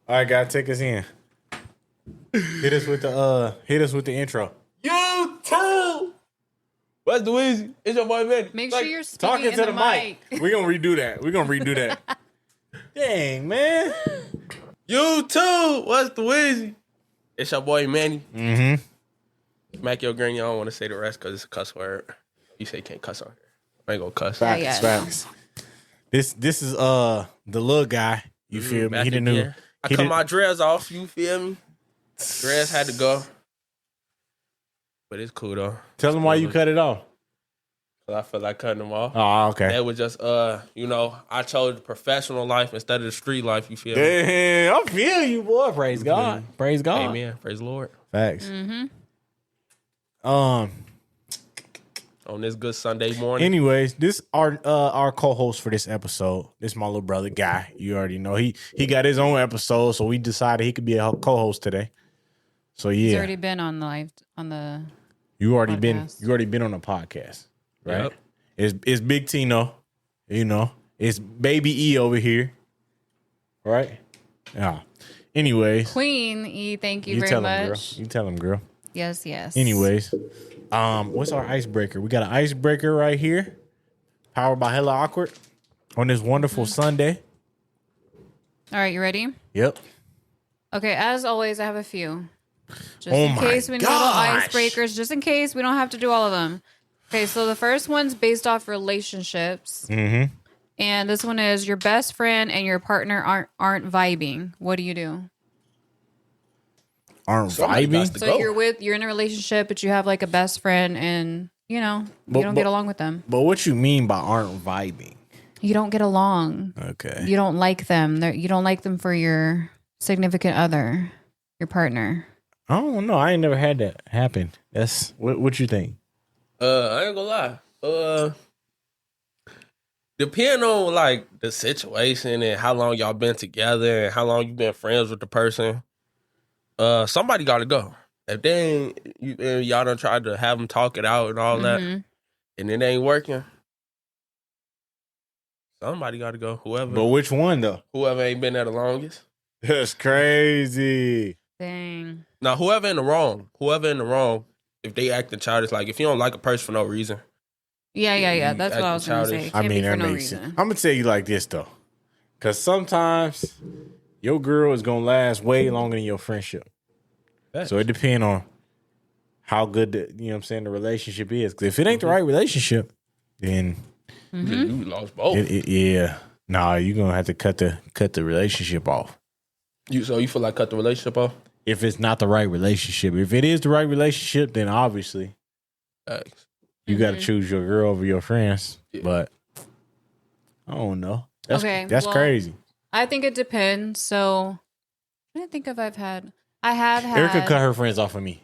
All right, guys, take us in. Hit us with the intro. You too. What's the Weezy? It's your boy Manny. Make sure you're speaking Talking in to the mic. We're gonna redo that. Dang, man. You too. What's the Weezy? It's your boy Manny. Mm-hmm. Smack your granny. I don't want to say the rest because it's a cuss word. You say you can't cuss on here. I ain't gonna cuss. Facts. This is the little guy. You feel me? He the new. I cut my dreads off. You feel me? Dreads had to go, but it's cool though. Tell him why you cut it off. I feel like cutting them off. Oh, okay. That was just I chose the professional life instead of the street life. You feel me? Damn, I feel you, boy. Praise God. Praise God. Amen. Praise the Lord. Facts. Mm-hmm. On this good Sunday morning. Anyways, this our co-host for this episode. This my little brother Guy. You already know he got his own episode, so we decided he could be a co-host today. So yeah, He's already been on the you already podcast. been on a podcast, right? Yep. It's Big Tino, you know. It's Baby E over here, right? Yeah. Anyways, Queen E. Thank you very tell much. him, girl. You tell him, girl. Yes. Anyways, what's our icebreaker? We got an icebreaker right here, powered by Hella Awkward, on this wonderful Sunday. All right, you ready? Yep. Okay, as always, I have a few. Just Oh in my case we need little gosh. icebreakers, just in case we don't have to do all of them. Okay, so the first one's based off relationships. Mm-hmm. And this one is your best friend and your partner aren't vibing. What do you do? Aren't Somebody got vibing? to So go. you're in a relationship, but you have like a best friend and you don't get along with them. But what you mean by aren't vibing? You don't get along. Okay. You don't like them. You don't like them for your significant other, your partner. I don't know. I ain't never had that happen. That's what you think? I ain't gonna lie. Depending on like the situation and how long y'all been together and how long you been friends with the person, somebody got to go. If they ain't, y'all done tried to have them talk it out and all that, Mhm. and it ain't working, somebody got to go. But which one though? Whoever ain't been there the longest. That's crazy. Dang. Now, whoever in the wrong, if they acting childish, like if you don't like a person for no reason. Yeah. That's what I was going to say. It I can't mean, be for that no makes sense. reason. I'm gonna tell you like this though, because sometimes your girl is gonna last way longer than your friendship. So it depends on how good the relationship is. Because if it ain't the right relationship, then You lost both. yeah, nah, you're gonna have to cut the relationship off. So you feel like cut the relationship off? If it's not the right relationship. If it is the right relationship, then obviously you got to choose your girl over your friends. Yeah. But I don't know. That's Well, crazy. I think it depends. So I didn't think if I have had. Erika cut her friends off of me.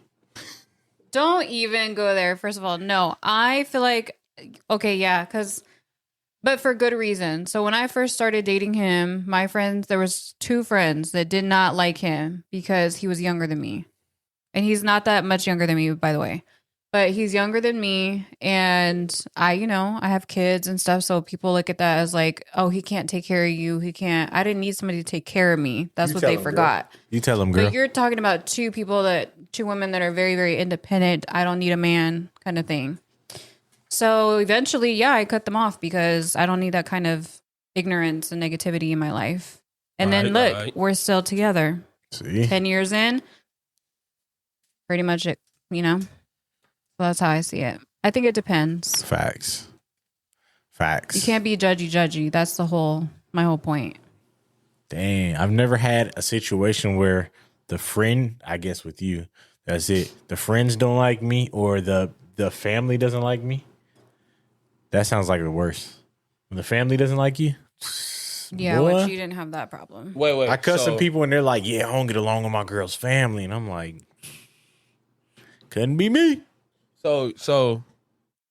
Don't even go there. First of all, no. I feel like, okay, yeah, but for good reason. So when I first started dating him, my friends, there was 2 friends that did not like him because he was younger than me. And he's not that much younger than me, by the way. But he's younger than me. And I have kids and stuff. So people look at that as like, oh, he can't take care of you. I didn't need somebody to take care of me. That's You what tell they him, forgot. Girl. You tell them, girl. But you're talking about two women that are very, very independent. I don't need a man kind of thing. So eventually, yeah, I cut them off because I don't need that kind of ignorance and negativity in my life. And then look, we're still together. See? 10 years in, pretty much it, So that's how I see it. I think it depends. Facts. You can't be judgy. That's my whole point. Dang, I've never had a situation where the friend, I guess with you, that's it. The friends don't like me or the family doesn't like me. That sounds like the worst. When the family doesn't like you. Yeah, boy, which you didn't have that problem. Wait. I cut some people and they're like, yeah, I don't get along with my girl's family. And I'm like, couldn't be me. So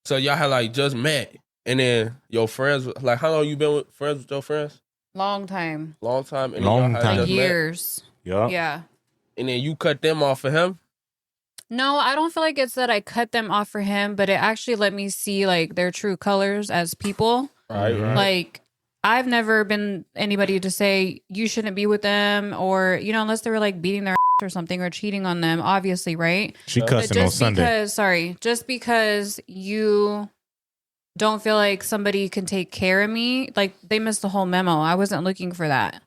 y'all had like just met, and then your friends, like how long you been friends with your friends? Long time. Long time. And Long then y'all had time. just met? Years. Yup. Yeah. And then you cut them off for him? No, I don't feel like it's that I cut them off for him, but it actually let me see like their true colors as people. Right. Like I've never been anybody to say you shouldn't be with them, or unless they were like beating their ass or something or cheating on them, obviously, right? She But cussing on just Sunday. just because you don't feel like somebody can take care of me, like they missed the whole memo. I wasn't looking for that.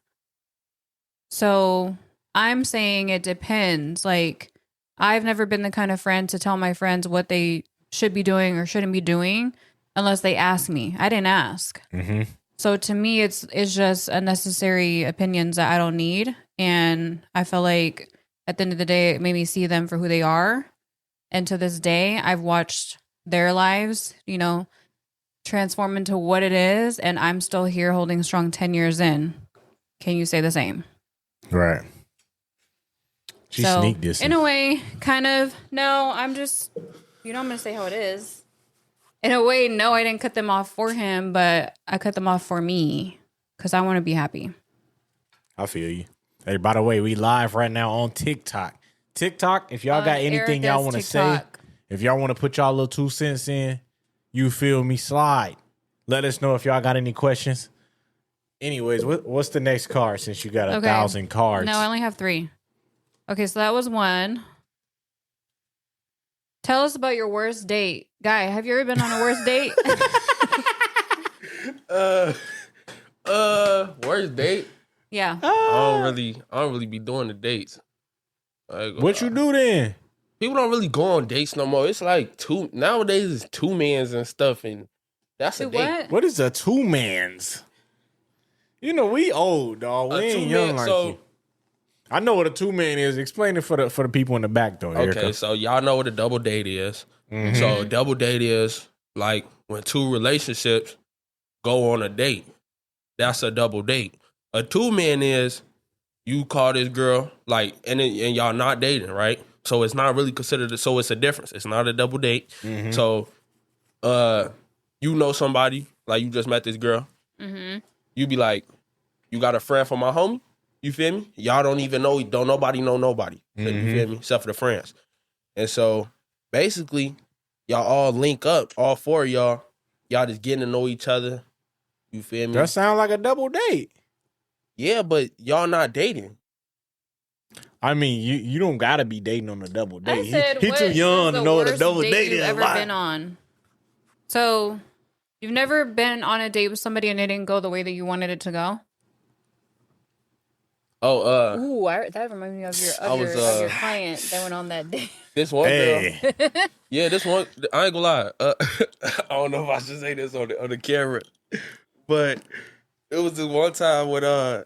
So I'm saying it depends. Like, I've never been the kind of friend to tell my friends what they should be doing or shouldn't be doing unless they ask me. I didn't ask. Mm-hmm. So to me, it's just unnecessary opinions that I don't need. And I feel like at the end of the day, it made me see them for who they are. And to this day, I've watched their lives, transform into what it is. And I'm still here holding strong 10 years in. Can you say the same? Right. She sneaked this. In a way, kind of. No, I'm just, I'm going to say how it is. In a way, no, I didn't cut them off for him, but I cut them off for me because I want to be happy. I feel you. Hey, by the way, we live right now on TikTok. TikTok, if y'all got anything y'all want to say, if y'all want to put y'all little 2 cents in, you feel me, slide. Let us know if y'all got any questions. Anyways, what's the next card since you got 1,000 cards? No, I only have 3. Okay, so that was 1. Tell us about your worst date. Guy, have you ever been on a worst date? Worst date? Yeah. I don't really be doing the dates. What you do then? People don't really go on dates no more. It's like nowadays it's 2-mans and stuff, and that's a date. What is a 2-mans? We old, dog. We ain't young like you. I know what a 2-man is. Explain it for the people in the back, though, Erika. Okay, so y'all know what a double date is. Mm-hmm. So a double date is like when 2 relationships go on a date. That's a double date. A 2-man is you call this girl, and y'all not dating, right? So it's not really considered, so it's a difference. It's not a double date. Mm-hmm. So, you know somebody, like you just met this girl. Mm-hmm. You be like, you got a friend for my homie? You feel me? Y'all don't even know, don't nobody know nobody. Mm-hmm. You feel me? Except for the friends. And so, basically, y'all all link up, all 4 of y'all just getting to know each other. You feel me? That sound like a double date. Yeah, but y'all not dating. I mean, you don't gotta be dating on a double date. I said, he too young to know what a double date is. Ever been on? So, you've never been on a date with somebody and it didn't go the way that you wanted it to go? Oh, that reminds me of your client that went on that date. This one girl. Yeah, this one. I ain't gonna lie. I don't know if I should say this on the camera, but it was this one time when how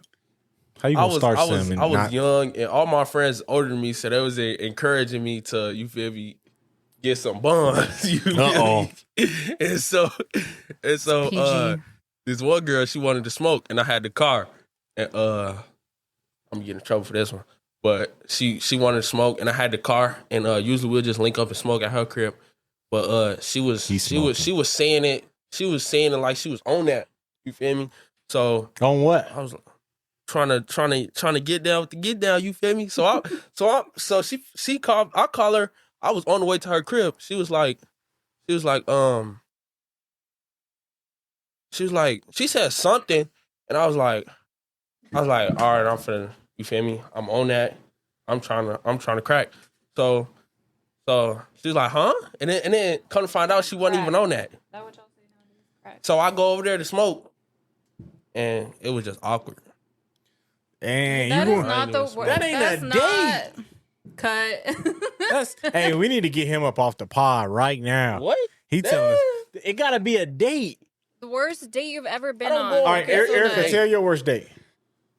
you gonna start something? I was young, and all my friends older than me, so they was encouraging me to, you feel me, get some buns. You feel me? And so this one girl, she wanted to smoke, and I had the car, and I'm gonna get in trouble for this one, but she wanted to smoke, and I had the car, and usually we'll just link up and smoke at her crib, but she was saying it like she was on that. You feel me? So on what? I was trying to get down with the get down. You feel me? So she called. I call her. I was on the way to her crib. She was like, she said something, and I was like, all right, I'm finna. You feel me? I'm on that. I'm trying to crack. So she was like, huh? And then come to find out she wasn't even on that. That what y'all say now? So I go over there to smoke, and it was just awkward. And that is not the word. That ain't a date. Cut. Hey, we need to get him up off the pod right now. What? He telling us it gotta be a date. The worst date you've ever been on. All right, Erika, tell your worst date.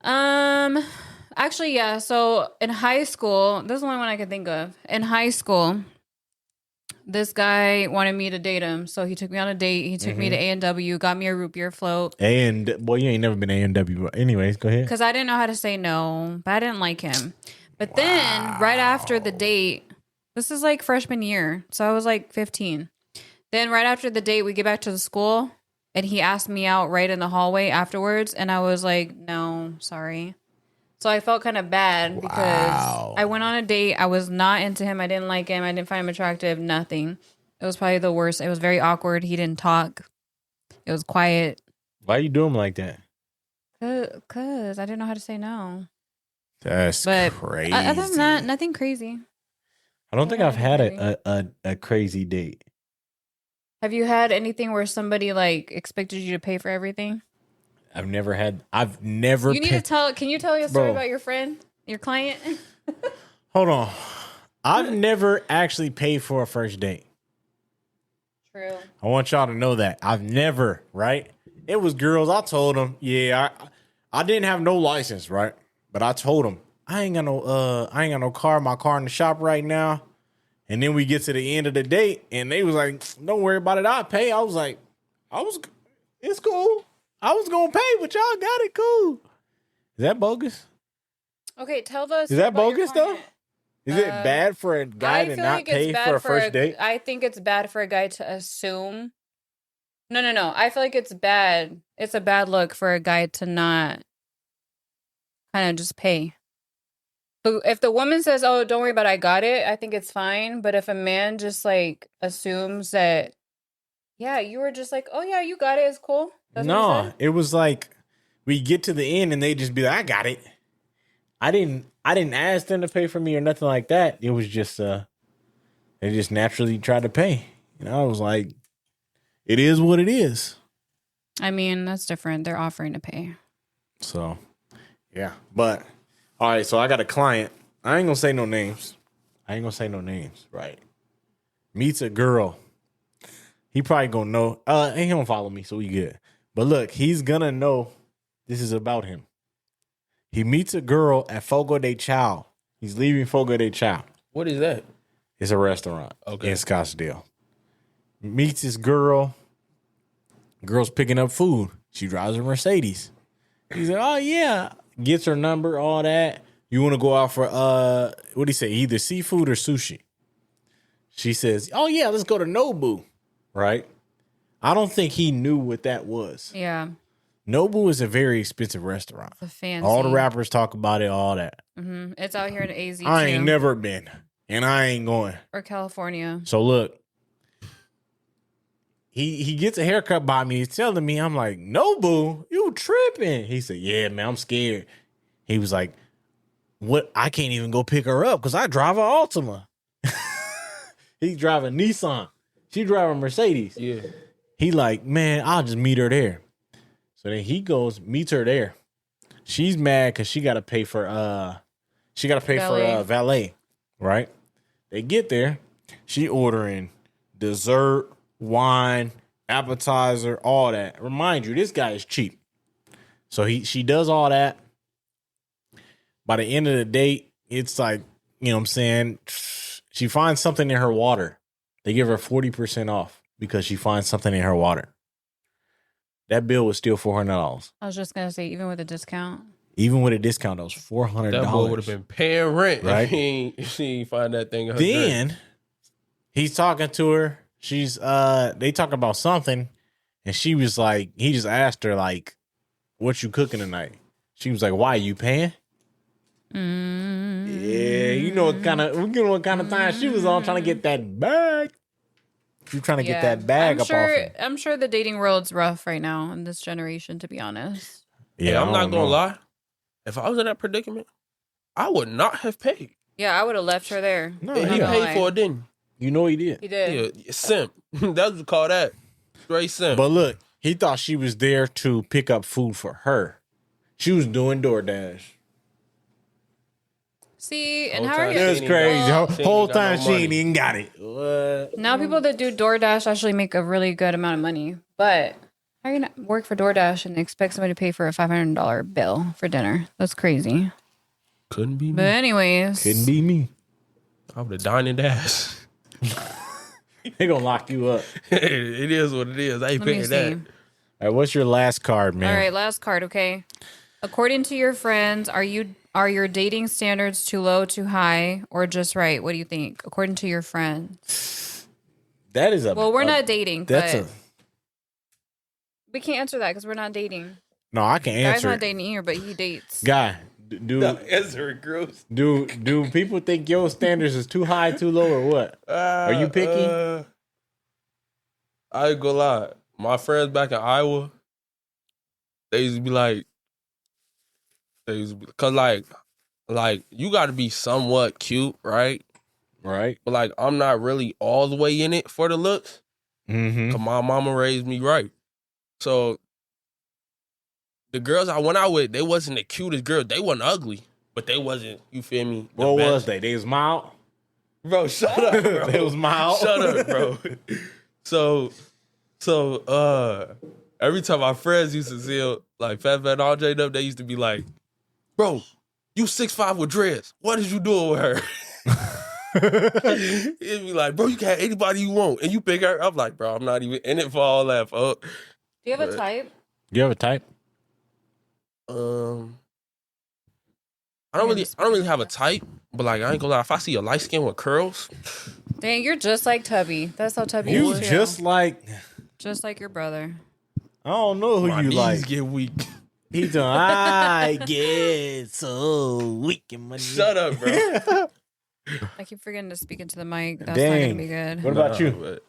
Actually, yeah. So in high school, this is the only one I can think of. In high school, this guy wanted me to date him, so he took me on a date. He took me to A&W, got me a root beer float. You ain't never been to A&W. Anyways, go ahead. Because I didn't know how to say no, but I didn't like him. But then, right after the date, this is like freshman year, so I was like 15. Then right after the date, we get back to the school, and he asked me out right in the hallway afterwards, and I was like, no, sorry. So I felt kind of bad because I went on a date. I was not into him. I didn't like him. I didn't find him attractive. Nothing. It was probably the worst. It was very awkward. He didn't talk. It was quiet. Why you do them like that? Cause I didn't know how to say no. That's But crazy. other than that, nothing crazy. I don't think I've had crazy. a crazy date. Have you had anything where somebody like expected you to pay for everything? I've never. You need to tell. Can you tell your story Bro. about your friend, your client? Hold on. I've never actually paid for a first date. True. I want y'all to know that. I've never, right? It was girls. I told them, yeah, I didn't have no license, right? But I told them, I ain't got no car. My car in the shop right now. And then we get to the end of the date, and they was like, don't worry about it. I'll pay. It's cool. I was going to pay, but y'all got it cool. Is that bogus? Okay, tell us. Is that bogus, though? Is it bad for a guy to not pay for a first date? I think it's bad for a guy to assume. No. I feel like it's bad. It's a bad look for a guy to not kind of just pay. But if the woman says, "Oh, don't worry about it, I got it," I think it's fine. But if a man just like assumes that, yeah, you were just like, "Oh yeah, you got it, it's cool." That's what he said? It was like we get to the end and they just be like, I got it. I didn't ask them to pay for me or nothing like that. It was just they just naturally tried to pay. And I was like, it is what it is. I mean, that's different. They're offering to pay. So, yeah. But all right, so I got a client. I ain't gonna say no names. Right? Meets a girl. He probably gonna know. And he don't follow me, so we good. But look, he's gonna know this is about him. He meets a girl at Fogo de Chao. He's leaving Fogo de Chao. What is that? It's a restaurant in Scottsdale. Meets this girl. Girl's picking up food. She drives a Mercedes. He's like, oh yeah. Gets her number, all that. You want to go out for what do you say? Either seafood or sushi. She says, oh yeah, let's go to Nobu. Right? I don't think he knew what that was. Yeah. Nobu is a very expensive restaurant. It's a fancy. All the rappers talk about it, all that. Mm-hmm. It's out here in AZ I too. ain't never been, and I ain't going. Or California. So look, he gets a haircut by me. He's telling me, I'm like, Nobu, you tripping? He said, yeah, man, I'm scared. He was like, what? I can't even go pick her up because I drive an Altima. He's driving Nissan. She driving Mercedes. Yeah. He like, man, I'll just meet her there. So then he goes, meets her there. She's mad because she got to pay for valet, right? They get there. She ordering dessert, wine, appetizer, all that. Remind you, this guy is cheap. So she does all that. By the end of the date, it's like, you know what I'm saying? She finds something in her water. They give her 40% off because she finds something in her water. That bill was still $400. I was just going to say, even with a discount. Even with a discount, that was $400. That boy would have been paying rent right? if she ain't find that thing. Then he's talking to her. She's they talk about something, and she was like, he just asked her like, "What you cooking tonight?" She was like, "Why you paying?" Yeah, you know what kind of time she was on, trying to get that bag. She was trying to get that bag up off him. I'm sure the dating world's rough right now in this generation, to be honest. Yeah, I'm not gonna lie. If I was in that predicament, I would not have paid. Yeah, I would have left her there. No, he paid for it, didn't he? You know he did. He did. Yeah, simp. That's what we call that. Straight simp. But look, he thought she was there to pick up food for her. She was doing DoorDash. See, and how are you? That's crazy. Whole time she ain't even got it. What? Now people that do DoorDash actually make a really good amount of money. But how are you gonna work for DoorDash and expect somebody to pay for a $500 bill for dinner? That's crazy. Couldn't be me. But anyways. Couldn't be me. I would have dined and dashed. They gonna lock you up. It is what it is. I ain't paying that. All right, what's your last card, man? All right, last card, okay. According to your friends, are your dating standards too low, too high, or just right? What do you think? According to your friends. That is Well, we're not dating, but we can't answer that because we're not dating. No, I can answer. Guy's not dating either, but he dates. Guy, answer it, gross. Do people think your standards is too high, too low, or what? Are you picky? I ain't gonna lie. My friends back in Iowa, they used to be like, cause like you got to be somewhat cute, right? Right. But like I'm not really all the way in it for the looks. Mm-hmm. Cause my mama raised me right. So the girls I went out with, they wasn't the cutest girls. They wasn't ugly, but they wasn't. You feel me? The What best. was they? They was mild. Bro, shut up, bro. They was mild. Shut up, bro. So every time my friends used to see like Fat and RJ up, they used to be like, bro, you 6'5" with dreads. What is you doing with her? It'd be like, bro, you can have anybody you want. And you pick her. I'm like, bro, I'm not even in it for all that, fuck. Do you have a type? Do you have a type? I don't really have a type, but like I ain't gonna lie, if I see a light skin with curls, Dang, you're just like Tubby. That's how Tubby You is too. just like your brother. I don't know who my you knees like. get weak. He's doing. I get so weak in my knees. Shut up, bro. I keep forgetting to speak into the mic. That's not Dang. gonna be good. What about you? But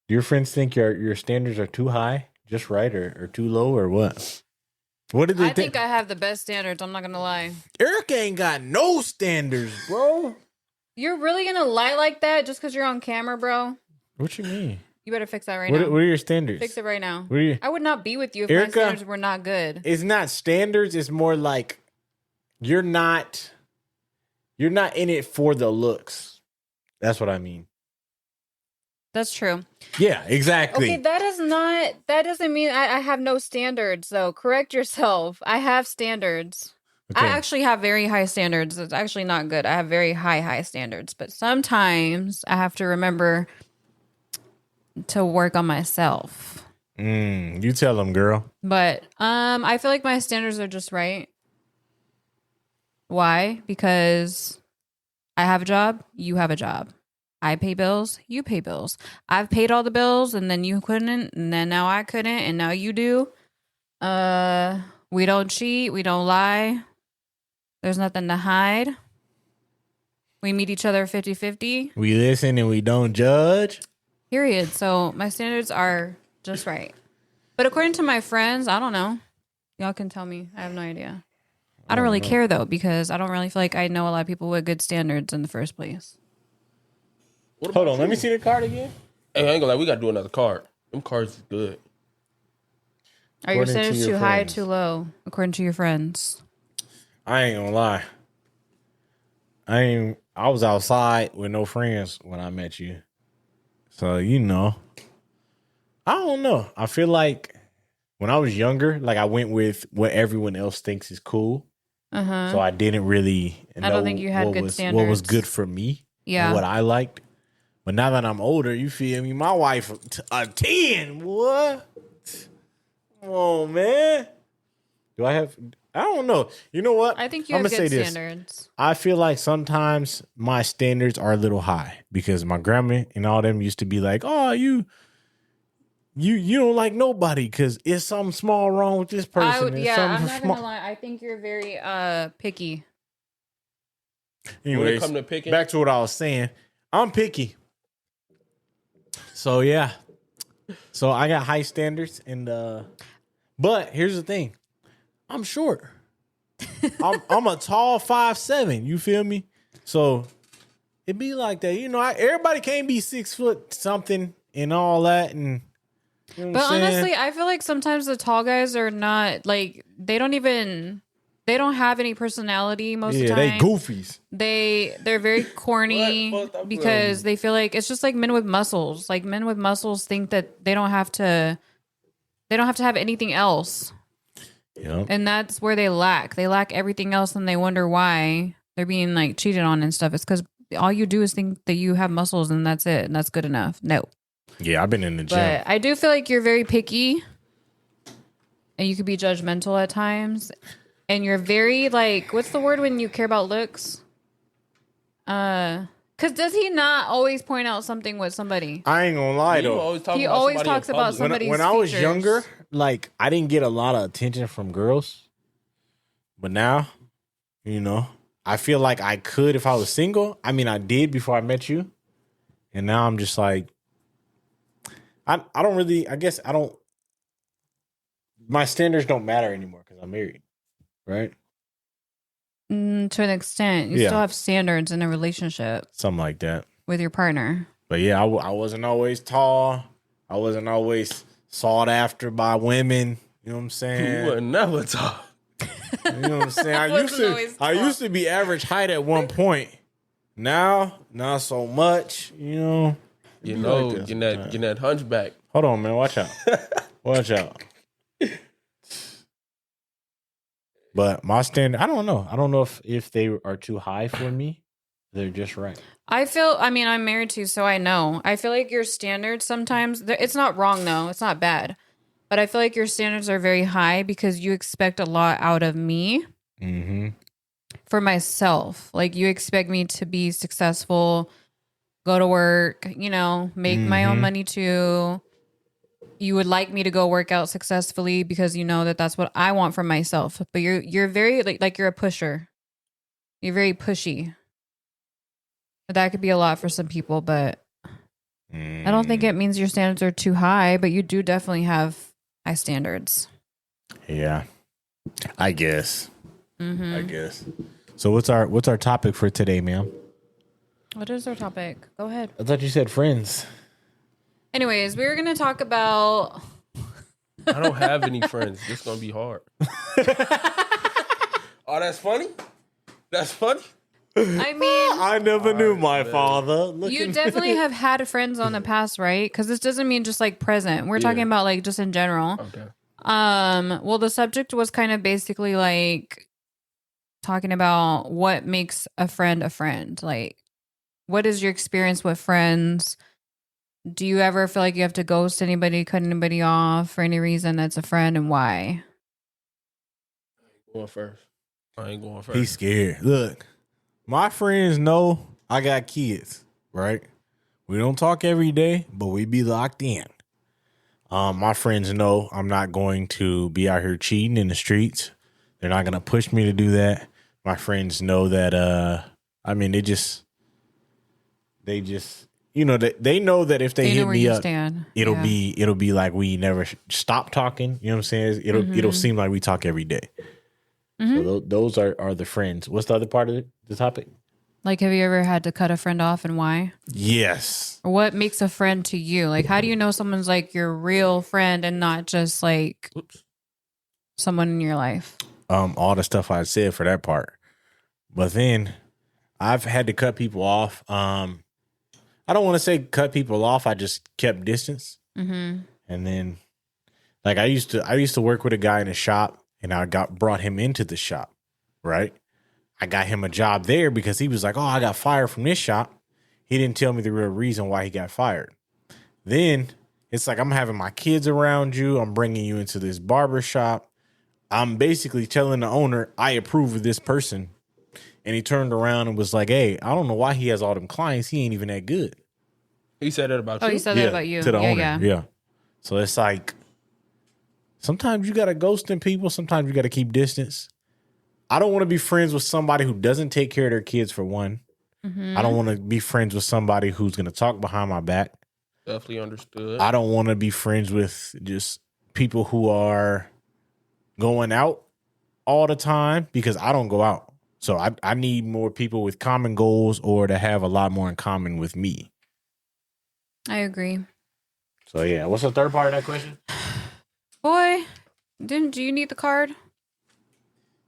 Do your friends think your standards are too high, just right, or too low, or what? What did they I think I have the best standards. I'm not gonna lie. Erika ain't got no standards, bro. You're really gonna lie like that just because you're on camera, bro? What you mean? You better fix that right What now. are your standards? Fix it right now. What are you? I would not be with you if Erika, my standards were not good. It's not standards. It's more like you're not in it for the looks. That's what I mean. That's true. Yeah, exactly. Okay, that doesn't mean I have no standards though. Correct yourself. I have standards. Okay. I actually have very high standards. It's actually not good. I have very high standards, but sometimes I have to remember to work on myself. You tell them, girl. But I feel like my standards are just right. Why? Because I have a job, you have a job. I pay bills, you pay bills. I've paid all the bills and then you couldn't, and then now I couldn't, and now you do. We don't cheat, we don't lie. There's nothing to hide. We meet each other 50-50. We listen and we don't judge. Period. So my standards are just right. But according to my friends, I don't know. Y'all can tell me. I have no idea. I don't really care though, because I don't really feel like I know a lot of people with good standards in the first place. Hold on, let me see the card again. hey, I ain't gonna lie, we gotta do another card. Them cards is good. Are your According to standards your too high or friends. too low, according to your friends? I ain't gonna lie. I was outside with no friends when I met you. So, I don't know. I feel like when I was younger, like I went with what everyone else thinks is cool. Uh-huh. So I didn't really know I don't think you had what good was standards. good for me. Yeah. And what I liked. But now that I'm older, you feel me? My wife, a 10. What? Come on, man. Do I have... I don't know. You know what? I think you I'ma have good standards. I feel like sometimes my standards are a little high because my grandma and all them used to be like, "Oh, you don't like nobody because it's something small wrong with this person." I'm not gonna lie. I think you're very picky. Anyways, When it come to picking, back to what I was saying. I'm picky. So yeah. So I got high standards but here's the thing. I'm short. I'm a tall 5'7". You feel me? So it be like that. Everybody can't be 6 foot something and all that. And you know But what I'm saying? honestly, I feel like sometimes the tall guys are not like they don't have any personality most of the they time. goofies. They're very corny What? Fuck, because they feel like it's just like men with muscles. Like men with muscles think that they don't have to have anything else. Yeah. And that's where they lack. They lack everything else and they wonder why they're being like cheated on and stuff. It's because all you do is think that you have muscles and that's it. And that's good enough. No. Yeah, I've been in the gym. But I do feel like you're very picky and you could be judgmental at times. And you're very like, what's the word when you care about looks? Because does he not always point out something with somebody? I ain't gonna lie you though. always talk He about always somebody talks in about public. somebody- When somebody's I was features. younger, like I didn't get a lot of attention from girls. But now, I feel like I could if I was single. I mean, I did before I met you. And now I'm just like, I don't really, I guess I don't my standards don't matter anymore because I'm married, right? To an extent, you still have standards in a relationship, something like that, with your partner. But yeah, I wasn't always tall. I wasn't always sought after by women. You know what I'm saying? You were never tall. You know what I'm saying? I used to be average height at one point. Now, not so much. You know. You know, like getting that hunchback. Hold on, man. Watch out. Watch out. But my standard, I don't know. I don't know if they are too high for me. They're just right. I mean, I'm married too, so I know. I feel like your standards sometimes, it's not wrong though. It's not bad. But I feel like your standards are very high because you expect a lot out of me for myself. Like you expect me to be successful, go to work, you know, make my own money too. You would like me to go work out successfully because you know that that's what I want for myself. But you're very like you're a pusher. You're very pushy. That could be a lot for some people, but I don't think it means your standards are too high, but you do definitely have high standards. Yeah, I guess. I guess. So what's our topic for today, ma'am? What is our topic? Go ahead. I thought you said friends. Anyways, we were going to talk about... I don't have any friends. This is going to be hard. Oh, that's funny? That's funny? I mean... I never knew my father. You definitely have had friends on the past, right? Because this doesn't mean just like present. We're talking about like just in general. Okay. Well, the subject was kind of basically like talking about what makes a friend a friend. Like, what is your experience with friends? Do you ever feel like you have to ghost anybody, cut anybody off for any reason that's a friend, and why? I ain't going first. He's scared. Look, my friends know I got kids, right? We don't talk every day, but we be locked in. My friends know I'm not going to be out here cheating in the streets. They're not going to push me to do that. My friends know that, I mean, they just, you know, they know that if they hit me up, it'll be like we never stop talking. You know what I'm saying? It'll seem like we talk every day. So those are the friends. What's the other part of the topic? Like, have you ever had to cut a friend off and why? Yes. Or what makes a friend to you? Like, how do you know someone's like your real friend and not just like someone in your life? All the stuff I said for that part. But then I've had to cut people off. I don't want to say cut people off. I just kept distance. And then, like, I used to work with a guy in a shop, and I brought him into the shop, right? I got him a job there because he was like, oh, I got fired from this shop. He didn't tell me the real reason why he got fired. Then it's like, I'm having my kids around you. I'm bringing you into this barber shop. I'm basically telling the owner, I approve of this person. And he turned around and was like, hey, I don't know why he has all them clients. He ain't even that good. He said that about you? Oh, he said that about you. To the owner. Yeah. So it's like, sometimes you got to ghost in people. Sometimes you got to keep distance. I don't want to be friends with somebody who doesn't take care of their kids, for one. I don't want to be friends with somebody who's going to talk behind my back. Definitely understood. I don't want to be friends with just people who are going out all the time because I don't go out. So I need more people with common goals or to have a lot more in common with me. I agree. So, yeah. What's the third part of that question? Boy, do you need the card?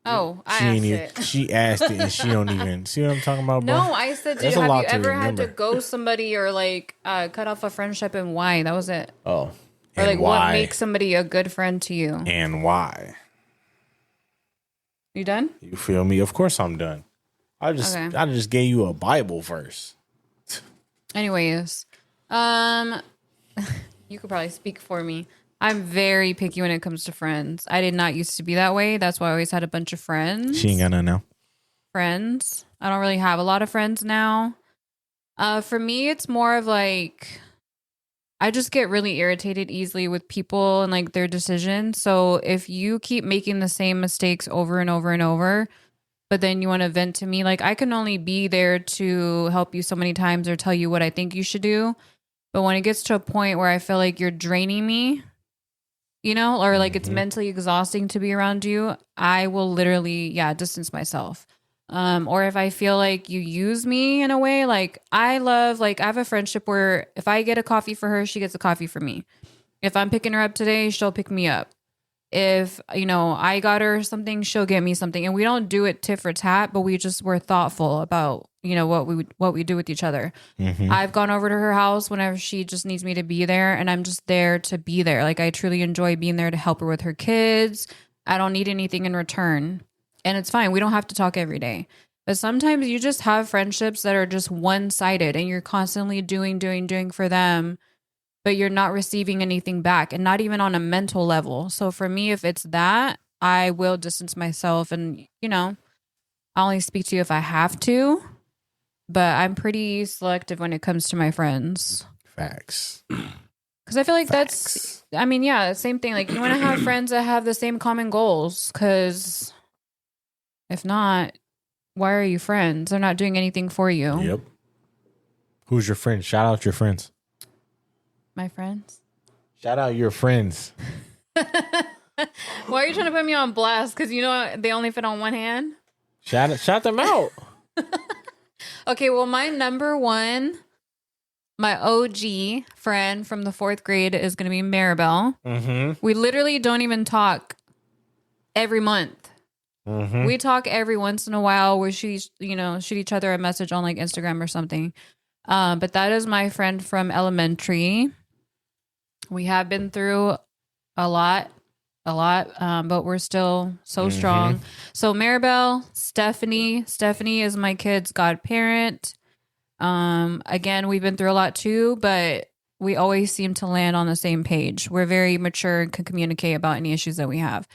Oh, I asked it. She asked it and she don't even see what I'm talking about, bro? No, I said, have you ever had to ghost somebody or like cut off a friendship and why? That was it. Oh. Or like what makes somebody a good friend to you? And why? You done? You feel me? Of course I'm done. I just gave you a Bible verse. Anyways, you could probably speak for me. I'm very picky when it comes to friends. I did not used to be that way. That's why I always had a bunch of friends. She ain't got none now. Friends. I don't really have a lot of friends now. For me, it's more of like, I just get really irritated easily with people and like their decisions. So if you keep making the same mistakes over and over and over, but then you want to vent to me, like I can only be there to help you so many times or tell you what I think you should do. But when it gets to a point where I feel like you're draining me or like it's mentally exhausting to be around you, I will literally, distance myself. Or if I feel like you use me in a way, like I have a friendship where if I get a coffee for her, she gets a coffee for me. If I'm picking her up today, she'll pick me up. If, I got her something, she'll get me something. And we don't do it tit for tat, but we're thoughtful about, what we do with each other. I've gone over to her house whenever she just needs me to be there, and I'm just there to be there. Like, I truly enjoy being there to help her with her kids. I don't need anything in return. And it's fine. We don't have to talk every day. But sometimes you just have friendships that are just one-sided and you're constantly doing for them, but you're not receiving anything back, and not even on a mental level. So for me, if it's that, I will distance myself, and, I only speak to you if I have to, but I'm pretty selective when it comes to my friends. Facts. Because I feel like same thing. Like, you want to have friends that have the same common goals, because if not, why are you friends? They're not doing anything for you. Yep. Who's your friend? Shout out your friends. My friends? Shout out your friends. Why are you trying to put me on blast? Because they only fit on one hand? Shout them out. Okay, well, my number one, my OG friend from the 4th grade is going to be Maribel. We literally don't even talk every month. We talk every once in a while where shoot each other a message on like Instagram or something. But that is my friend from elementary. We have been through a lot, but we're still so strong. So Maribel, Stephanie is my kid's godparent. Again, we've been through a lot too, but we always seem to land on the same page. We're very mature and can communicate about any issues that we have.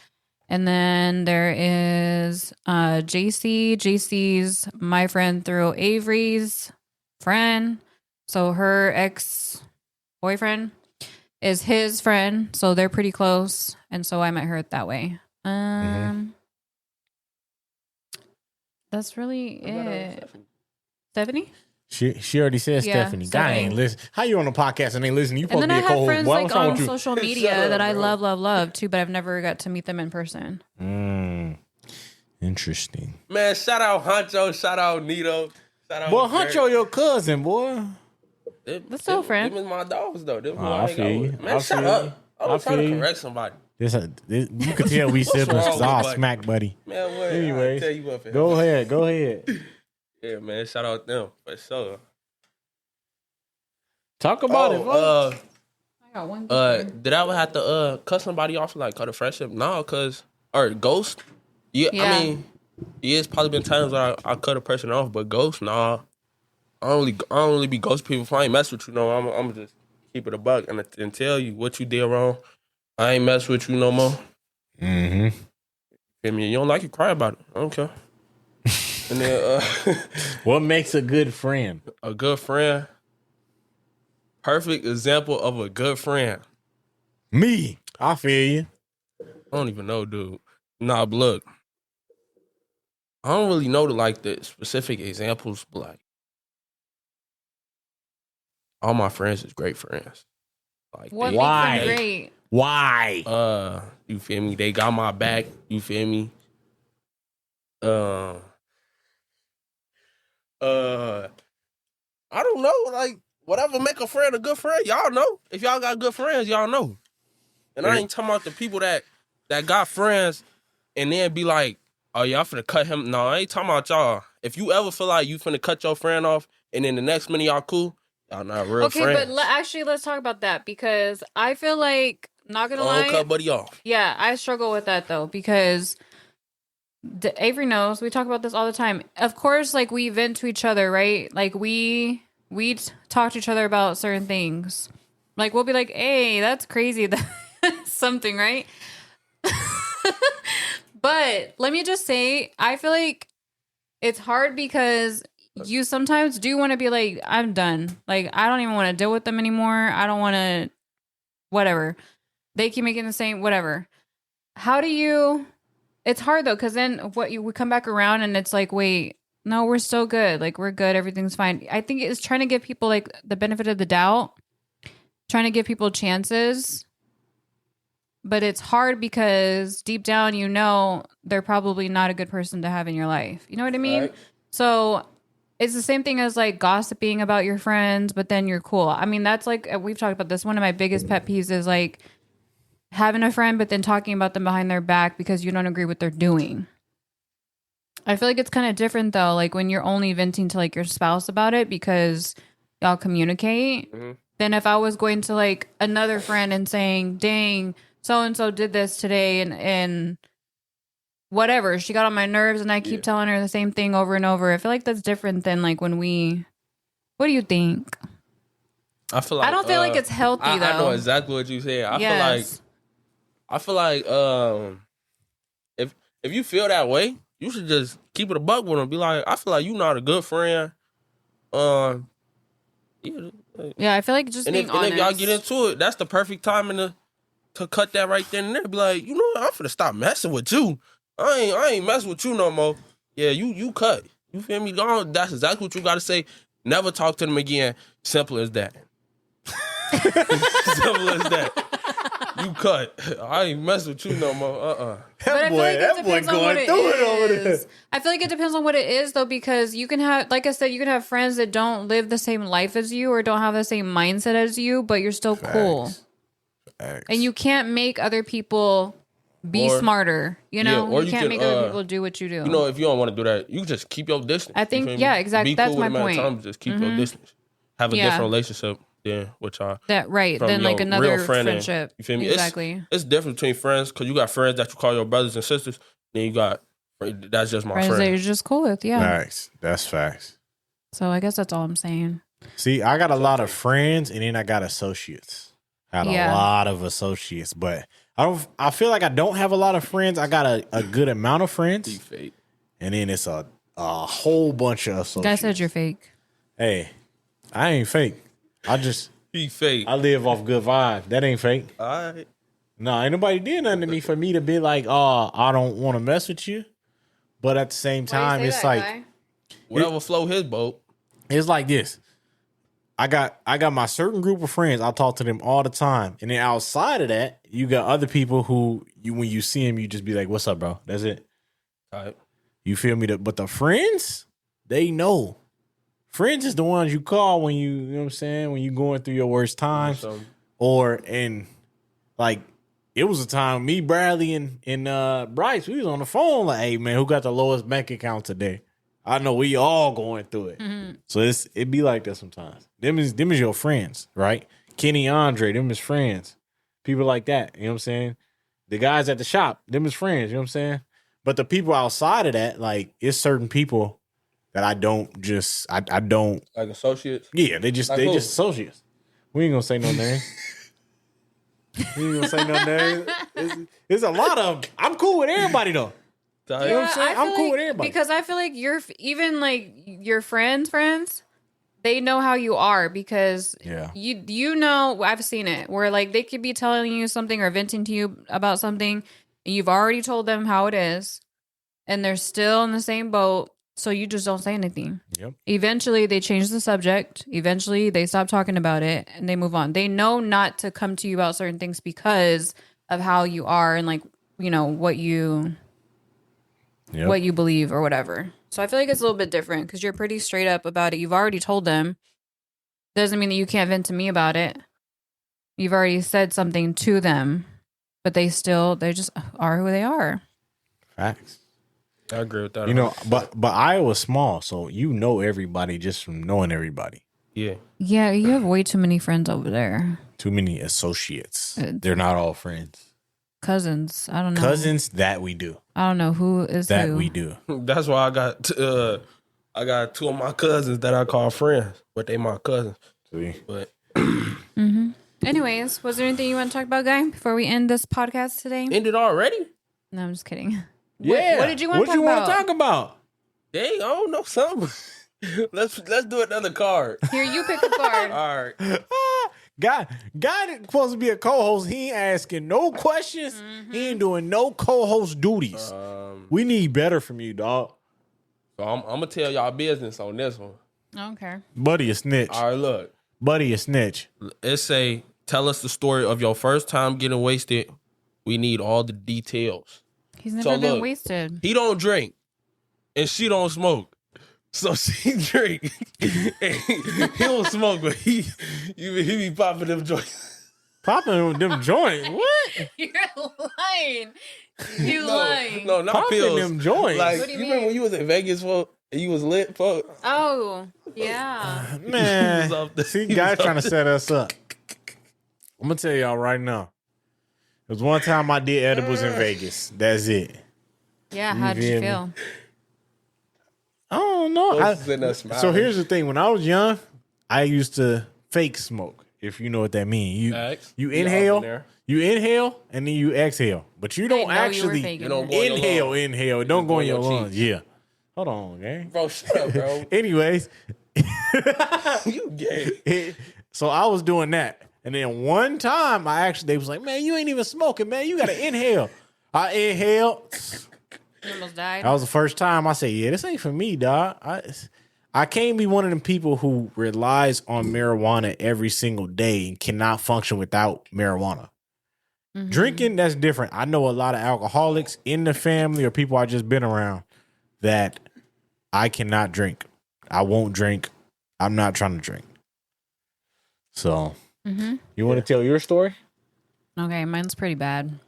And then there is JC. JC's my friend through Avery's friend. So her ex-boyfriend is his friend. So they're pretty close. And so I met her that way. That's really it. Stephanie? She already said Stephanie. God ain't listen. How you on a podcast and ain't listening? You supposed and then to be a co-host. I have friends on social media that I love too, but I've never got to meet them in person. Interesting. Man, shout out Huncho, shout out Nito. Shout out Huncho your cousin, boy. They're still friends. Them is my dogs, though. I feel you. Man, shut up. I'm trying to correct somebody. This, you can tell we siblings because I'll smack buddy. Man, what? Anyways, tell you what, go ahead. Yeah, man, shout out them for sure. Talk about it, bro. I got one. Did I ever have to cut somebody off, like cut a friendship? No, or ghost. Yeah, I mean, it's probably been times where I cut a person off, but ghost, nah. I don't really be ghost people. If I ain't mess with you, no, I'm just keep it a buck and tell you what you did wrong. I ain't mess with you no more. I mean, you don't like it, cry about it. I don't care. And then, what makes a good friend? A good friend. Perfect example of a good friend. Me. I feel you. I don't even know, dude. Nah, but look. I don't really know the specific examples, but like all my friends is great friends. Like, what why? makes them great? Why? You feel me? They got my back. You feel me? I don't know. Like, whatever make a friend a good friend, y'all know. If y'all got good friends, y'all know. And I ain't talking about the people that got friends and then be like, oh, y'all finna cut him. No, I ain't talking about y'all. If you ever feel like you finna cut your friend off and then the next minute y'all cool, y'all not real friends. Okay, but actually, let's talk about that because I feel like, not gonna lie. Cut buddy off. Yeah, I struggle with that though because Avery knows we talk about this all the time. Of course, like we vent to each other, right? Like we talk to each other about certain things. Like we'll be like, "Hey, that's crazy," that something, right? But let me just say, I feel like it's hard because you sometimes do want to be like, "I'm done. Like I don't even want to deal with them anymore. I don't want to, whatever." They keep making the same, whatever. How do you? It's hard though, because then we come back around and it's like, wait, no, we're still good. Like we're good. Everything's fine. I think it's trying to give people like the benefit of the doubt, trying to give people chances. but it's hard because deep down, you know, they're probably not a good person to have in your life. You know what I mean? Right. So it's the same thing as like gossiping about your friends, but then you're cool. I mean, that's like, we've talked about this. One of my biggest pet peeves is like having a friend, but then talking about them behind their back because you don't agree with what they're doing. I feel like it's kind of different though. Like when you're only venting to like your spouse about it because y'all communicate. Mm-hmm. Then if I was going to like another friend and saying, dang, so-and-so did this today and whatever, she got on my nerves and I keep telling her the same thing over and over. I feel like that's different than like when what do you think? I feel like I don't feel like it's healthy though. I know exactly what you said. I feel like if you feel that way, you should just keep it a buck with them. Be like, I feel like you're not a good friend. Yeah, I feel like just being honest. And if y'all get into it, that's the perfect timing to cut that right then and there. Be like, you know what? I'm finna stop messing with you. I ain't messing with you no more. Yeah, you cut. You feel me? That's exactly what you gotta say. Never talk to them again. Simple as that. Simple as that. You cut. I ain't mess with you no more. That boy going through it over there. I feel like it depends on what it is though, because you can have, like I said, you can have friends that don't live the same life as you or don't have the same mindset as you, but you're still cool. Facts. And you can't make other people be smarter, you know? Or you can't make other people do what you do. You know, if you don't want to do that, you just keep your distance. I think, yeah, exactly. That's my point. Just keep your distance. Have a different relationship than with y'all. Than like another friendship. You feel me? Exactly. It's different between friends because you got friends that you call your brothers and sisters. Then you got, that's just my friend. That you're just cool with, yeah. Facts. That's facts. So I guess that's all I'm saying. See, I got a lot of friends and then I got associates. I got a lot of associates, but I feel like I don't have a lot of friends. I got a good amount of friends. Fake. And then it's a whole bunch of associates. Guy said you're fake. Hey, I ain't fake. He fake. I live off good vibes. That ain't fake. All right. No, ain't nobody did nothing to me for me to be like, oh, I don't want to mess with you. But at the same time, it's like guy? Whatever float his boat. It's like this. I got my certain group of friends. I talk to them all the time. And then outside of that, you got other people who when you see them, you just be like, what's up, bro? That's it. All right. You feel me? But the friends, they know. Friends is the ones you call when you know what I'm saying, when you going through your worst times. And like it was a time me, Bradley, and Bryce, we was on the phone like, hey man, who got the lowest bank account today? I know we all going through it. Mm-hmm. So it be like that sometimes. Them is your friends, right? Kenny, Andre, them is friends. People like that, you know what I'm saying? The guys at the shop, them is friends, you know what I'm saying? But the people outside of that, like, it's certain people that I don't like associates. Yeah, they just associates. We ain't gonna say no names. We ain't gonna say no names. There's a lot of them. I'm cool with everybody though. You know what I'm saying? I'm cool with everybody. Because I feel like even like your friends, they know how you are because you know, I've seen it where like they could be telling you something or venting to you about something and you've already told them how it is and they're still in the same boat. So you just don't say anything. Yep. Eventually they change the subject. Eventually they stop talking about it and they move on. They know not to come to you about certain things because of how you are and like, you know, what you believe or whatever. So I feel like it's a little bit different because you're pretty straight up about it. You've already told them. Doesn't mean that you can't vent to me about it. You've already said something to them, but they just are who they are. Facts. I agree with that. You know, but Iowa's small, so you know everybody just from knowing everybody. Yeah. Yeah, you have way too many friends over there. Too many associates. They're not all friends. Cousins. I don't know. Cousins, that we do. I don't know who is that who. we do. That's why I got two of my cousins that I call friends, but they my cousins. See? But anyways, was there anything you want to talk about, Guy, before we end this podcast today? Ended already? No, I'm just kidding. Yeah. What did you want to talk about? What you want to talk about? Dang, I don't know something. let's do another card. Here, you pick a card. All right. Guy that's supposed to be a co-host. He ain't asking no questions. Mm-hmm. He ain't doing no co-host duties. We need better from you, dog. So I'm gonna tell y'all business on this one. Okay. Buddy a snitch. All right, look. Buddy a snitch. It say, tell us the story of your first time getting wasted We need all the details. He's never been look, wasted. He don't drink, and she don't smoke. So she drink, and he don't smoke, but he be popping them joints. Popping them joints. What? You're lying. You lying. No, not Popping pills. them joints. Like, What do you remember mean? when you was in Vegas, folk, and you was lit, folk? Oh, yeah. Man, He was off the- see, he guys was off trying to the- set us up. I'm gonna tell y'all right now. There was one time I did edibles in Vegas. That's it. Yeah, how did you feel me? feel? I don't know. Folks is in there So smiling. here's the thing. When I was young, I used to fake smoke. If you know what that means, Facts. you We all inhale, been there. and then you exhale, but you don't I know you were actually faking You don't it. go in your inhale. lungs. Inhale. It don't go in your cheeks. lungs. Yeah. Hold on, gang. Bro, shut up, bro. Anyways, You gay. so I was doing that, and then one time they was like, "Man, you ain't even smoking, man. You gotta inhale." I inhaled. You almost died. That was the first time I said, "Yeah, this ain't for me, dog." I can't be one of them people who relies on marijuana every single day and cannot function without marijuana. Mm-hmm. Drinking, that's different. I know a lot of alcoholics in the family or people I just been around that I cannot drink. I won't drink. I'm not trying to drink. So, you want to tell your story? Okay, mine's pretty bad.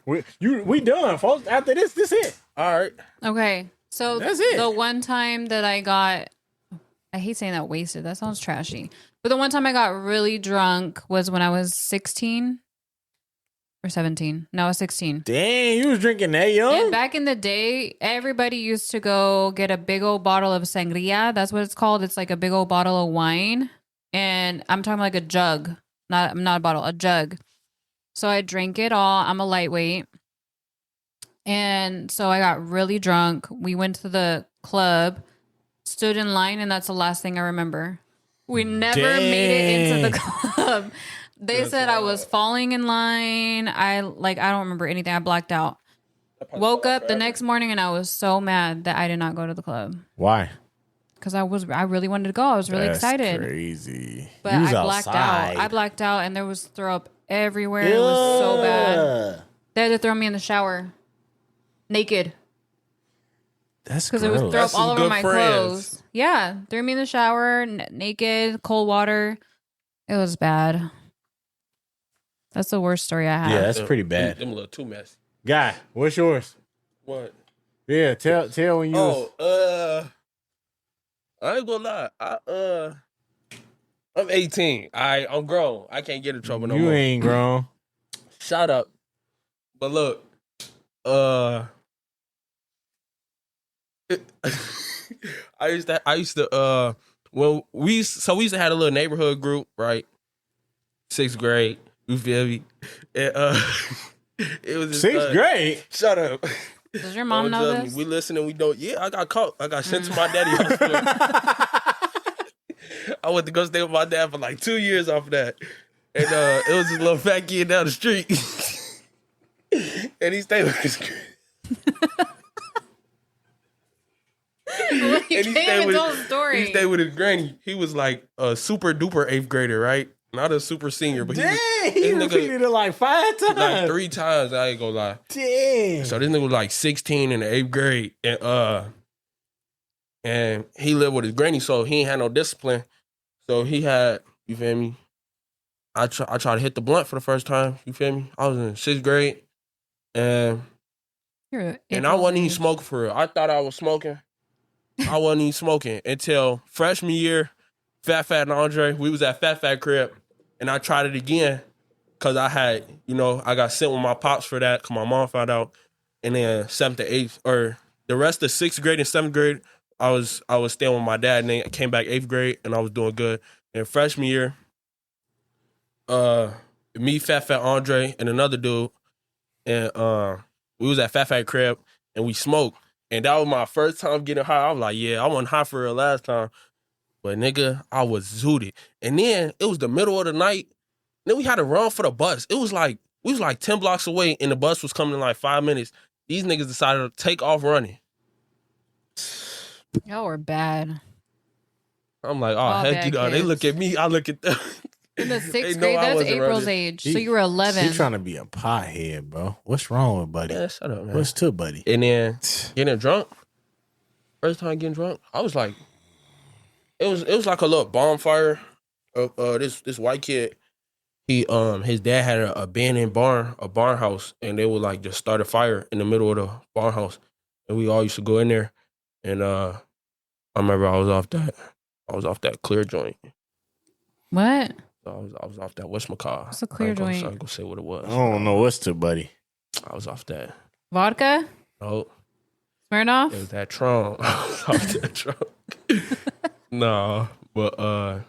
We done, folks. After this it. All right. Okay, so That's it. the one time that I got, I hate saying that wasted. That sounds trashy. But the one time I got really drunk was when I was 16 or 17. No, I was 16. Dang, you was drinking that young? And back in the day, everybody used to go get a big old bottle of sangria. That's what it's called. It's like a big old bottle of wine. And I'm talking like a jug. Not a bottle, a jug. So I drank it all. I'm a lightweight. And so I got really drunk. We went to the club, stood in line, and that's the last thing I remember. We never made it into the club. They said I was falling in line. I don't remember anything. I blacked out. Woke up the next morning and I was so mad that I did not go to the club Why? because I really wanted to go. I was really That's excited, crazy. but You was I blacked outside. out. I blacked out and there was throw up everywhere. It was so bad. Ugh. They had to throw me in the shower naked That's because it was throw That's up all some over good my friends. clothes. Yeah, threw me in the shower naked, cold water. It was bad. That's the worst story I have. Yeah, that's pretty bad. Them a little too messy. Guy, what's yours? What? Yeah, tell when you was, I ain't gonna lie. I'm 18. I'm grown. I can't get in trouble no you more. ain't grown. Shut up. But look, I used to when we used to have a little neighborhood group, right? 6th grade. You feel me? And, it was this, 6th grade. Shut up. Does your mom Don't know judge this? me. We listening. We don't. Yeah, I got caught. I got sent to my daddy hospital. I went to go stay with my dad for like 2 years off of that. And it was this little fat kid down the street. And he stayed with his You and he can't stayed even with tell the story. he stayed with his granny. He was like a super duper 8th grader, right? Not a super senior, but Dang, he he was, this repeated it like 5 times. nigga, like 3 times. I ain't gonna lie. Dang. So this nigga was like 16 in the 8th grade, and he lived with his granny, so he ain't had no discipline. So he had, you feel me? I tried to hit the blunt for the first time. You feel me? I was in 6th grade, and I wasn't even smoking for real. I thought I was smoking. I wasn't even smoking until freshman year. Fat and Andre, we was at Fat crib, and I tried it again because I had, I got sent with my pops for that because my mom found out. And then 7th to 8th, or the rest of 6th grade and 7th grade, I was staying with my dad, and then I came back 8th grade, and I was doing good. And freshman year, me, Fat Andre, and another dude, and we was at Fat crib, and we smoked. And that was my first time getting high. I was like, yeah, I wasn't high for real last time. But nigga, I was zooted. And then it was the middle of the night. Then we had to run for the bus. It was like, we was like 10 blocks away, and the bus was coming in like 5 minutes. These niggas decided to take off running. Y'all were bad. I'm like, oh, All heck bad you know. They kids. look at me, I look at them. In the They 6th know grade, I that's wasn't April's running. age. So you were 11. You trying to be a pothead, bro. What's wrong with buddy? Man, shut up, man. What's to buddy? And then getting drunk. First time getting drunk, I was like, it was like a little bonfire. This white kid, his dad had an abandoned barn house, and they would like just start a fire in the middle of the barn house, and we all used to go in there. And I remember I was off that clear joint. What? So I was off that whatchamacallit. What's a clear joint? I ain't gonna say what it was. I don't know what's to buddy. I was off that. Vodka? Oh, Smirnoff? it was that Tron. I was off that Tron. No, but yeah,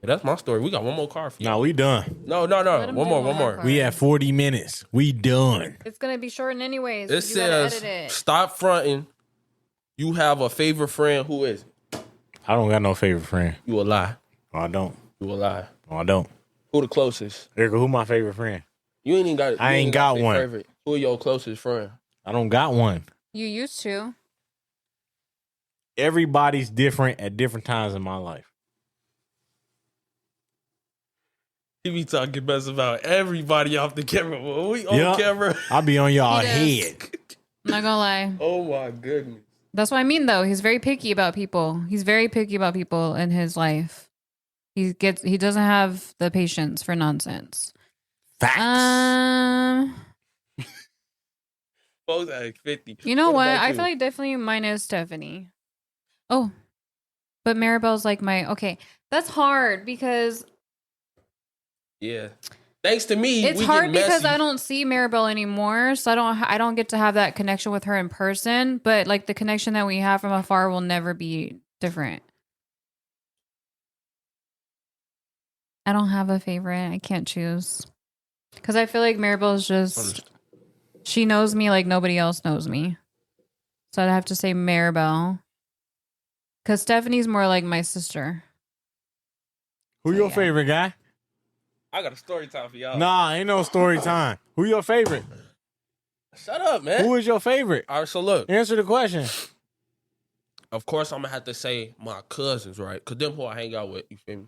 that's my story. We got one more car for you. Nah, we done. No. Let 'em One do more. one more. We at 40 minutes. We done. It's going to be shortened anyways. It You gotta says, edit it. stop fronting. You have a favorite friend. Who is it? I don't got no favorite friend. You a lie. No, I don't. You a lie. No, I don't. Who the closest? Erika, who my favorite friend? You ain't even got. I ain't got a one. favorite. Who your closest friend? I don't got one. You used to. Everybody's different at different times in my life. He be talking best about everybody off the camera. When we on Yup. camera. I'll be on y'all He does. head. I'm not going to lie. Oh my goodness. That's what I mean, though. He's very picky about people. He's very picky about people in his life. He doesn't have the patience for nonsense. Facts. Folks at 50. You know what? about I you? feel like definitely mine is Stephanie. Oh, but Maribel's like okay. That's hard because Yeah. Thanks to me, it's we hard get because messy. I don't see Maribel anymore, so I don't get to have that connection with her in person. But like the connection that we have from afar will never be different. I don't have a favorite. I can't choose because I feel like Maribel's just she knows me like nobody else knows me. So I'd have to say Maribel because Stephanie's more like my sister. Who your favorite guy? I got a story time for y'all. Nah, ain't no story time. Who your favorite? Shut up, man. Who is your favorite? All right, so look. Answer the question. Of course, I'm going to have to say my cousins, right? Because them who I hang out with, you feel me?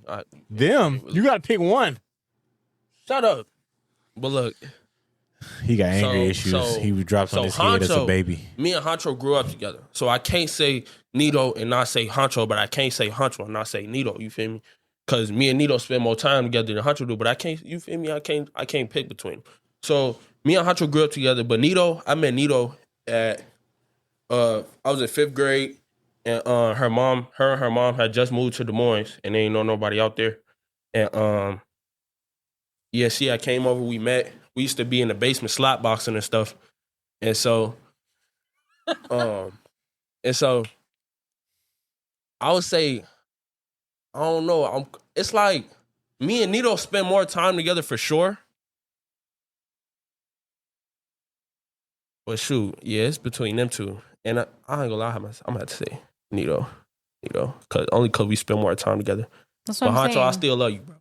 Them? You got to pick one. Shut up. But look. He got anger issues. so- He was dropped on so his head as a Honcho- baby. Me and Honcho grew up together. So I can't say Nito and not say Honcho, but I can't say Honcho and not say Nito, you feel me? Because me and Nito spend more time together than Honcho do, but I can't, you feel me? I can't pick between them. So me and Honcho grew up together, but I met Nito at, I was in 5th grade, and her and her mom had just moved to Des Moines, and they ain't know nobody out there. And yeah, she had came over, we met. We used to be in the basement slot boxing and stuff. And so, I would say, I don't know. It's like me and Nito spend more time together for sure. But shoot, yeah, it's between them two. And I ain't gonna lie, I'm gonna have to say Nito. Only cause we spend more time together. That's what But I'm Honcho, saying. I still love you, bro.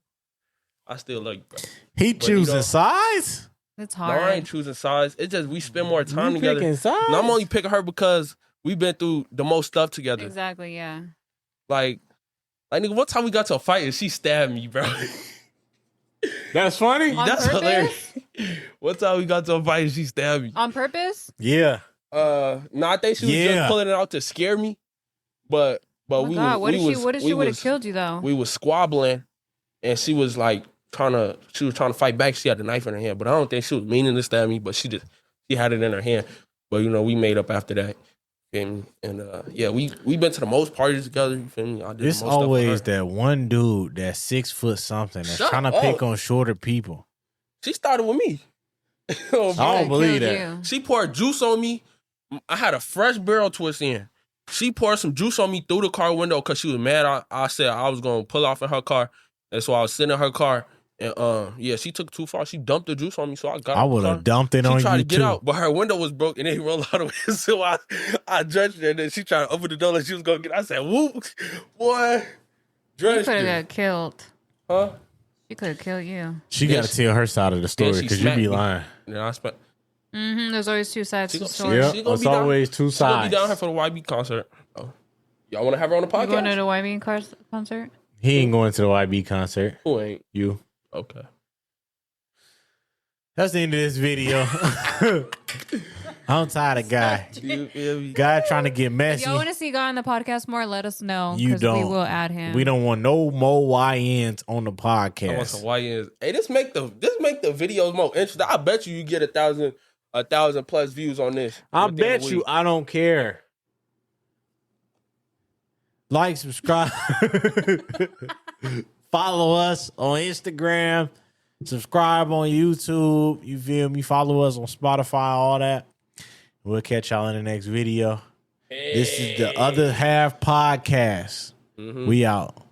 I still love you, bro. He choosing Nito- size? It's No, hard. I ain't choosing size. It's just we spend more time You together. picking size? No, I'm only picking her because we've been through the most stuff together. Exactly, yeah. Like nigga, one time we got to a fight and she stabbed me, bro. That's funny? On That's purpose? hilarious. One time we got to a fight and she stabbed me. On purpose? Yeah. No, I think she was Yeah. just pulling it out to scare me. But Oh my we God, was, what if she would have killed you though? We was squabbling, and she was like trying to fight back. She had the knife in her hand, but I don't think she was meaning to stab me. But she had it in her hand. But we made up after that. Feel me? And yeah, we been to the most parties together. You feel me? I did the It's most stuff with always her. that one dude that's 6 foot something that's Shut trying to up. pick on shorter people. She started with me. Oh, I don't believe Killed that. you. She poured juice on me. I had a fresh barrel twist in. She poured some juice on me through the car window because she was mad. I said I was going to pull off in her car. And so I was sitting in her car. And yeah, she took too far. She dumped the juice on me. So I got I out the would car. have dumped it She on tried you to get too. out, but her window was broke and it didn't roll out of it. So I judged her. And then she tried to open the door like she was going to get I said, whoop, boy. You Drenched could have her. got killed. Huh? She could have killed you. She Then got to she- tell her side of the story she because you smacked be me. lying. And then I spent. There's always two sides She to the gon- story. Yeah, she gonna it's be down- always two She's going to sides. be down here for the YB concert. Oh. Y'all want to have her on the You going to podcast? the YB concert? He ain't going to the YB concert. Who ain't? You. Okay. That's the end of this video. I'm tired of Guy. Guy trying to get If messy. y'all want to see Guy on the podcast more, let us know. You 'cause don't. We will add him. We don't want no more YNs on the I want some podcast. YNs. Hey, this make the videos more interesting. I bet you get 1,000 plus views on this. I within a bet week. you I don't care. Like, subscribe. Follow us on Instagram. Subscribe on YouTube. You feel me? Follow us on Spotify, all that. We'll catch y'all in the next video. This is the Other Half Podcast. We out.